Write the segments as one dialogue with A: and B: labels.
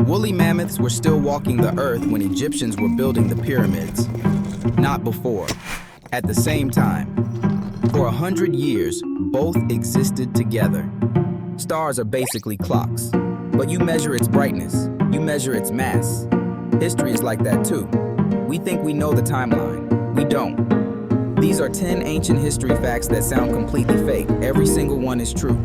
A: Woolly mammoths were still walking the earth when Egyptians were building the pyramids. Not before. At the same time. For 100 years, both existed together. Stars are basically clocks, but you measure its brightness, you measure its mass. History is like that too. We think we know the timeline. We don't. These are 10 ancient history facts that sound completely fake. Every single one is true.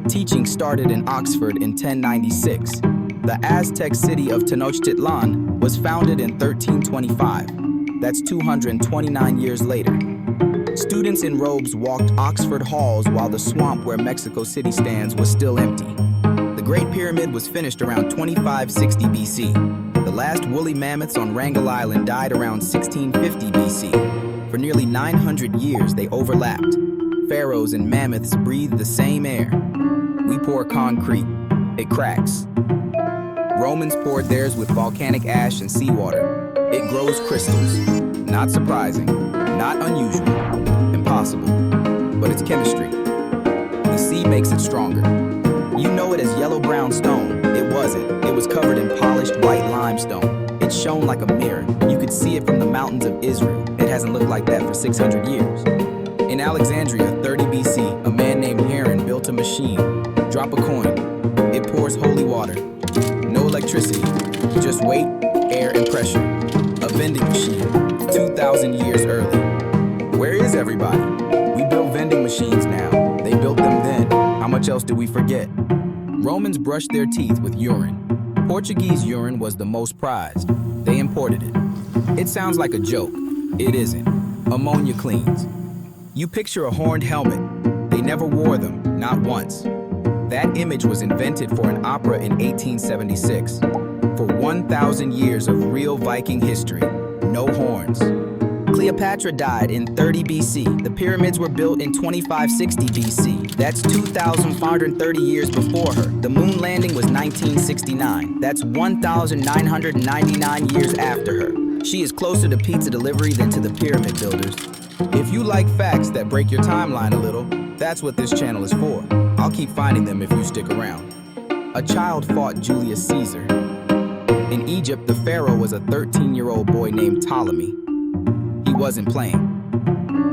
A: Teaching started in Oxford in 1096. The Aztec city of Tenochtitlan was founded in 1325. That's 229 years later. Students in robes walked Oxford halls while the swamp where Mexico City stands was still empty. The Great Pyramid was finished around 2560 BC. The last woolly mammoths on Wrangel Island died around 1650 BC. For nearly 900 years, they overlapped. Pharaohs and mammoths breathed the same air. We pour concrete. It cracks. Romans poured theirs with volcanic ash and seawater. It grows crystals. Not surprising, not unusual, impossible, but it's chemistry. The sea makes it stronger. You know it as yellow-brown stone. It wasn't. It was covered in polished white limestone. It shone like a mirror. You could see it from the mountains of Israel. It hasn't looked like that for 600 years. In Alexandria, 30 BC, a man named Heron built a machine. Drop a coin. It pours holy water. No electricity, just weight, air, and pressure. A vending machine, 2,000 years early. Where is everybody? We build vending machines now. They built them then. How much else do we forget? Romans brushed their teeth with urine. Portuguese urine was the most prized. They imported it. It sounds like a joke. It isn't. Ammonia cleans. You picture a horned helmet. They never wore them, not once. That image was invented for an opera in 1876. For 1,000 years of real Viking history, no horns. Cleopatra died in 30 BC. The pyramids were built in 2560 BC. That's 2,530 years before her. The moon landing was 1969. That's 1,999 years after her. She is closer to pizza delivery than to the pyramid builders. If you like facts that break your timeline a little, that's what this channel is for. I'll keep finding them if you stick around. A child fought Julius Caesar. In Egypt, the pharaoh was a 13-year-old boy named Ptolemy. He wasn't playing.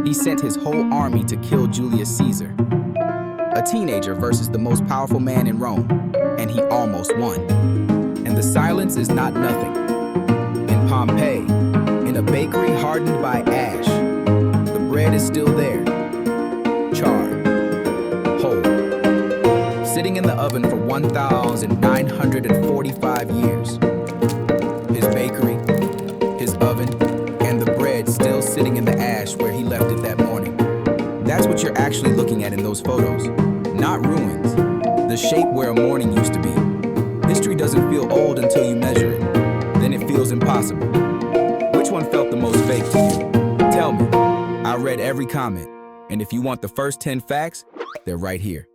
A: He sent his whole army to kill Julius Caesar. A teenager versus the most powerful man in Rome, and he almost won. And the silence is not nothing. In Pompeii, in a bakery hardened by ash, the bread is still there, charred, whole, sitting in the oven for 1,945 years. His bakery, his oven, and the bread still sitting in the ash where he left it that morning. That's what you're actually looking at in those photos, not ruins, the shape where a morning used to be. History doesn't feel old until you measure it. Then it feels impossible. Which one felt the most fake to you? Tell me. I read every comment, and if you want the first 10 facts, they're right here.